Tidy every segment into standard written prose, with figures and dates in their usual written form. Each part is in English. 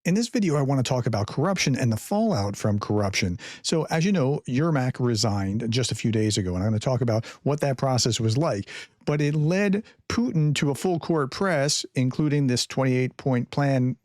In this video, I want to talk about corruption and the fallout from corruption. So, as you know, Yermak resigned just a few days ago, and I'm going to talk about what that process was like. But it led Putin to a full court press, including this 28-point plan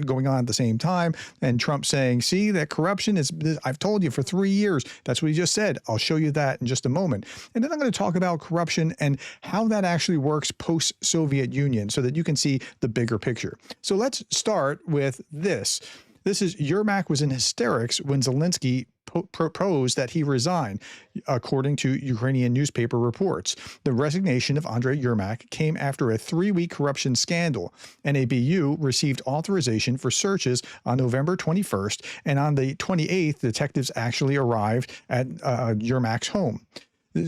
going on at the same time, and Trump saying, see, that corruption is, I've told you for 3 years. That's what he just said. I'll show you that in just a moment. And then I'm going to talk about corruption and how that actually works post-Soviet Union so that you can see the bigger picture. So let's start with this. This is Yermak was in hysterics when Zelensky proposed that he resign, according to Ukrainian newspaper reports. The resignation of Andrei Yermak came after a 3-week corruption scandal. NABU received authorization for searches on November 21st, and on the 28th, detectives actually arrived at Yermak's home.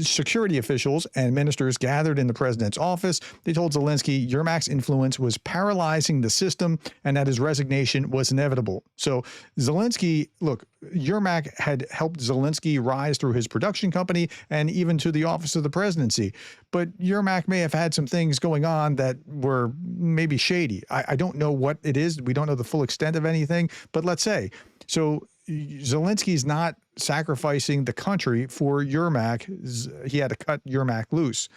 Security officials and ministers gathered in the president's office. They told Zelensky Yermak's influence was paralyzing the system and that his resignation was inevitable. So Zelensky, look, Yermak had helped Zelensky rise through his production company and even to the office of the presidency. But Yermak may have had some things going on that were maybe shady. I don't know what it is. We don't know the full extent of anything, but let's say. So Zelensky's not sacrificing the country for Yermak. He had to cut Yermak loose.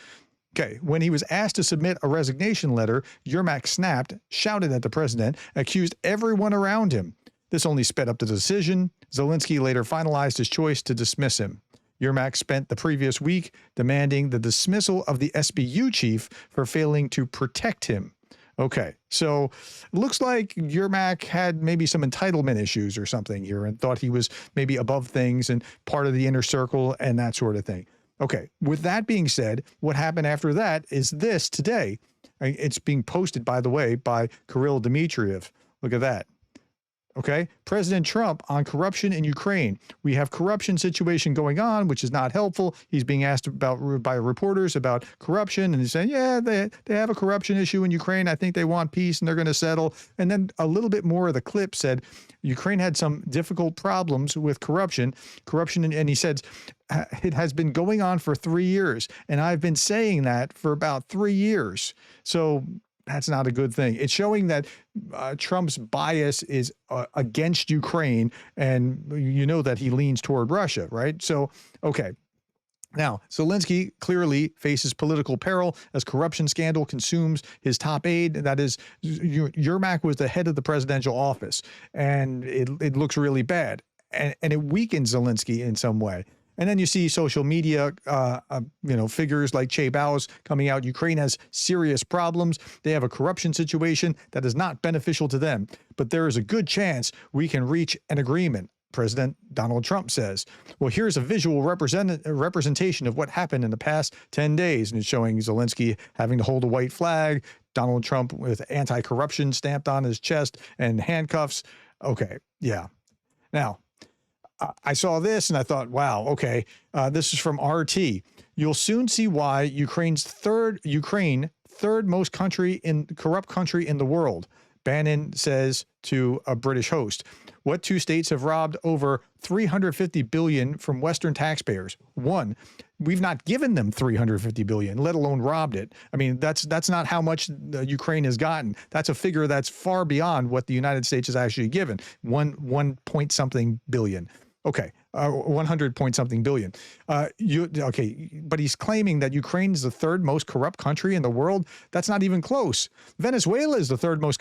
Okay, when he was asked to submit a resignation letter, Yermak snapped, shouted at the president, accused everyone around him. This only sped up the decision. Zelensky later finalized his choice to dismiss him. Yermak spent the previous week demanding the dismissal of the SBU chief for failing to protect him. Okay, so it looks like Yermak had maybe some entitlement issues or something here and thought he was maybe above things and part of the inner circle and that sort of thing. Okay, with that being said, what happened after that is this today. It's being posted, by the way, by Kirill Dmitriev. Look at that. Okay, President Trump on corruption in Ukraine. We have corruption situation going on, which is not helpful. He's being asked about by reporters about corruption, and he's saying, yeah, they have a corruption issue in Ukraine. I think they want peace and they're going to settle. And then a little bit more of the clip said Ukraine had some difficult problems with corruption, and he said, it has been going on for 3 years, and I've been saying that for about 3 years. So that's not a good thing. It's showing that Trump's bias is against Ukraine, and you know that he leans toward Russia, right? So, okay. Now, Zelensky clearly faces political peril as corruption scandal consumes his top aide. That is, Yermak was the head of the presidential office, and it looks really bad. And it weakens Zelensky in some way. And then you see social media, figures like Che Bao's coming out. Ukraine has serious problems. They have a corruption situation that is not beneficial to them. But there is a good chance we can reach an agreement, President Donald Trump says. Well, here's a visual representation of what happened in the past 10 days. And it's showing Zelensky having to hold a white flag, Donald Trump with anti-corruption stamped on his chest and handcuffs. Okay, yeah. Now, I saw this and I thought, wow, okay, this is from RT. You'll soon see why Ukraine, third most corrupt country in the world, Bannon says to a British host. What 2 states have robbed over $350 billion from Western taxpayers? 1, we've not given them $350 billion, let alone robbed it. I mean, that's not how much Ukraine has gotten. That's a figure that's far beyond what the United States has actually given. 1 point something billion. Okay, 100 point something billion. Okay, but he's claiming that Ukraine is the 3rd most corrupt country in the world. That's not even close. Venezuela is the 3rd most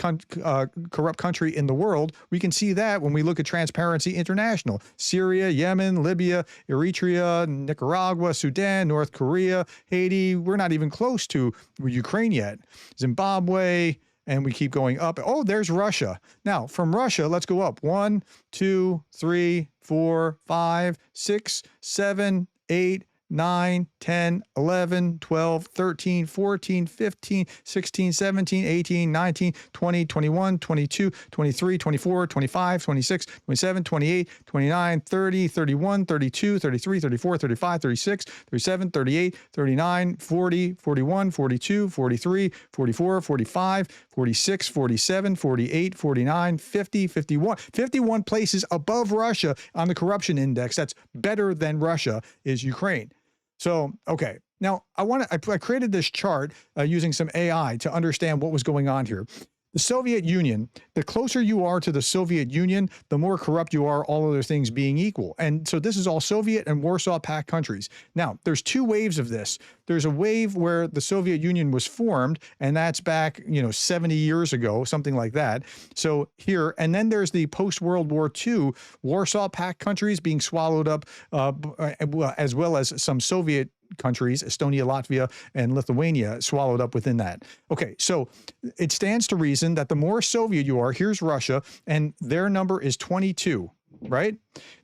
corrupt country in the world. We can see that when we look at Transparency International. Syria, Yemen, Libya, Eritrea, Nicaragua, Sudan, North Korea, Haiti. We're not even close to Ukraine yet. Zimbabwe. And we keep going up. Oh, there's Russia. Now, from Russia, let's go up. 1, 2, 3, 4, 5, 6, 7, 8, 9, 10, 11, 12, 13, 14, 15, 16, 17, 18, 19, 20, 21, 22, 23, 24, 25, 26, 27, 28, 29, 30, 31, 32, 33, 34, 35, 36, 37, 38, 39, 40, 41, 42, 43, 44, 45, 46, 47, 48, 49, 50, 51. 51 places above Russia on the corruption index. That's better than Russia is Ukraine. So, okay. Now, I created this chart using some AI to understand what was going on here. The Soviet Union, the closer you are to the Soviet Union, the more corrupt you are, all other things being equal. And so this is all Soviet and Warsaw Pact countries. Now, there's two waves of this. There's a wave where the Soviet Union was formed, and that's back, 70 years ago, something like that. So here, and then there's the post-World War II Warsaw Pact countries being swallowed up, as well as some Soviet countries, Estonia, Latvia, and Lithuania, swallowed up within that. Okay, so it stands to reason that the more Soviet you are, here's Russia, and their number is 22, right?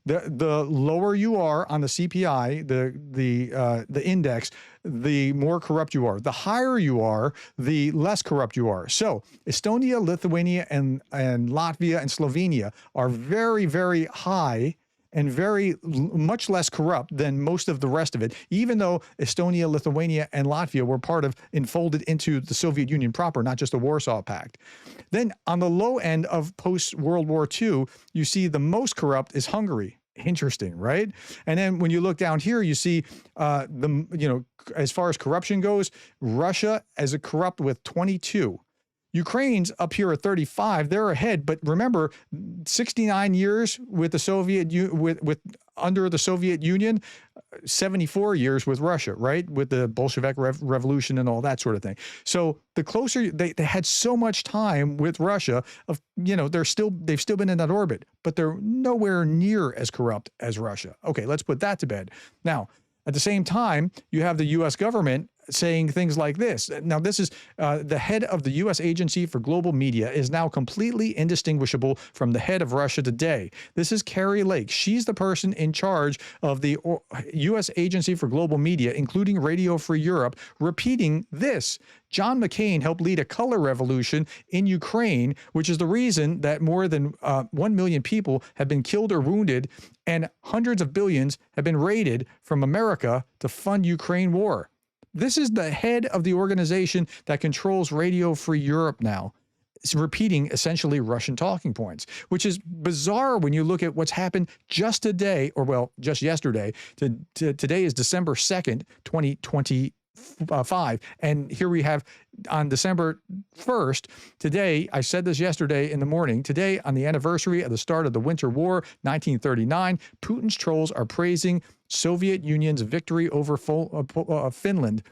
The lower you are on the CPI, the index, the more corrupt you are. The higher you are, the less corrupt you are. So Estonia, Lithuania, and Latvia and Slovenia are very, very high and much less corrupt than most of the rest of it, even though Estonia, Lithuania, and Latvia were enfolded into the Soviet Union proper, not just the Warsaw Pact. Then on the low end of post-World War II, you see the most corrupt is Hungary. Interesting, right? And then when you look down here, you see as far as corruption goes, Russia as a corrupt with 22. Ukraine's up here at 35. They're ahead, but remember, 69 years with the under the Soviet Union, 74 years with Russia, right? With the Bolshevik revolution and all that sort of thing. So the closer they had so much time with Russia, they've still been in that orbit, but they're nowhere near as corrupt as Russia. Okay, let's put that to bed. Now, at the same time, you have the U.S. government saying things like this. Now, this is the head of the U.S. Agency for Global Media is now completely indistinguishable from the head of Russia Today. This is Carrie Lake. She's the person in charge of the U.S. Agency for Global Media, including Radio Free Europe, repeating this. John McCain helped lead a color revolution in Ukraine, which is the reason that more than 1 million people have been killed or wounded, and hundreds of billions have been raided from America to fund Ukraine war. This is the head of the organization that controls Radio Free Europe now. It's repeating essentially Russian talking points, which is bizarre when you look at what's happened just today, just yesterday. Today is December 2nd, 2025. And here we have on December 1st, today, I said this yesterday in the morning, today on the anniversary of the start of the Winter War, 1939, Putin's trolls are praising Soviet Union's victory over Finland.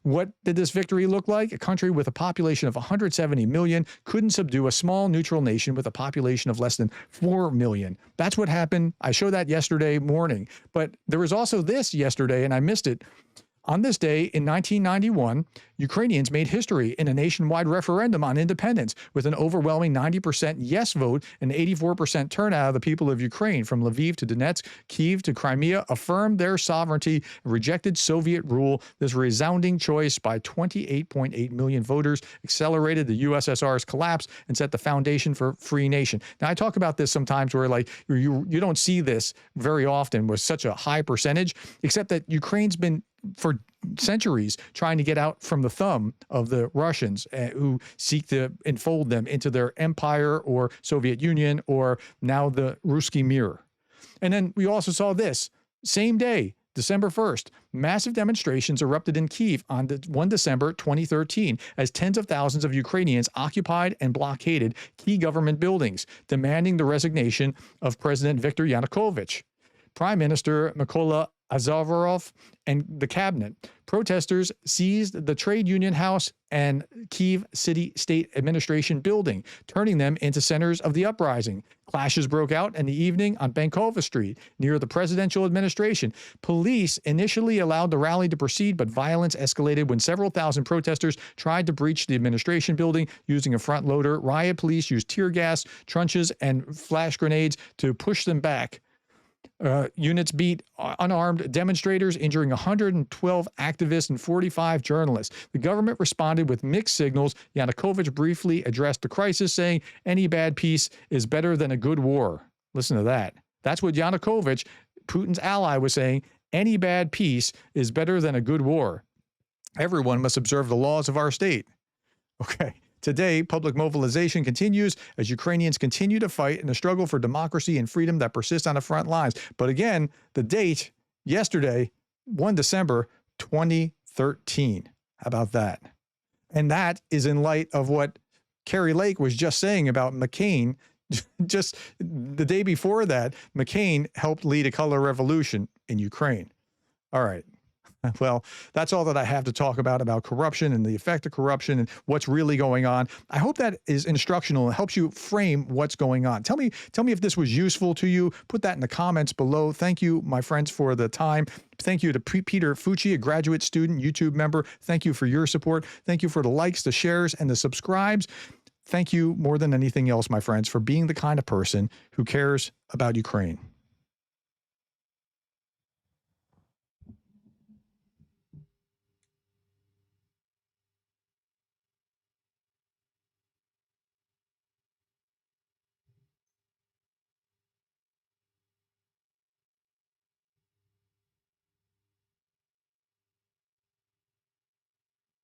What did this victory look like? A country with a population of 170 million couldn't subdue a small neutral nation with a population of less than 4 million. That's what happened. I showed that yesterday morning. But there was also this yesterday, and I missed it. On this day in 1991, Ukrainians made history in a nationwide referendum on independence with an overwhelming 90% yes vote and 84% turnout of the people of Ukraine from Lviv to Donetsk, Kyiv to Crimea affirmed their sovereignty and rejected Soviet rule. This resounding choice by 28.8 million voters accelerated the USSR's collapse and set the foundation for free nation. Now, I talk about this sometimes where you don't see this very often with such a high percentage, except that Ukraine's been for centuries trying to get out from the thumb of the Russians who seek to enfold them into their empire or Soviet Union or now the Ruski Mir. And then we also saw this same day, December 1st, massive demonstrations erupted in Kyiv on 1 December 2013 as tens of thousands of Ukrainians occupied and blockaded key government buildings, demanding the resignation of President Viktor Yanukovych. Prime Minister Mykola Azarov and the cabinet. Protesters seized the Trade Union House and Kyiv City State Administration building, turning them into centers of the uprising. Clashes broke out in the evening on Bankova Street, near the presidential administration. Police initially allowed the rally to proceed, but violence escalated when several thousand protesters tried to breach the administration building using a front loader. Riot police used tear gas, truncheons, and flash grenades to push them back. Units beat unarmed demonstrators, injuring 112 activists and 45 journalists. The government responded with mixed signals. Yanukovych briefly addressed the crisis, saying, "Any bad peace is better than a good war." Listen to that. That's what Yanukovych, Putin's ally, was saying. Any bad peace is better than a good war. Everyone must observe the laws of our state. Okay. Today, public mobilization continues as Ukrainians continue to fight in a struggle for democracy and freedom that persists on the front lines. But again, the date, yesterday, 1 December 2013. How about that? And that is in light of what Carrie Lake was just saying about McCain. Just the day before that, McCain helped lead a color revolution in Ukraine. All right. Well, that's all that I have to talk about corruption and the effect of corruption and what's really going on. I hope that is instructional and helps you frame what's going on. Tell me if this was useful to you. Put that in the comments below. Thank you, my friends, for the time. Thank you to Peter Fucci, a graduate student, YouTube member. Thank you for your support. Thank you for the likes, the shares, and the subscribes. Thank you more than anything else, my friends, for being the kind of person who cares about Ukraine.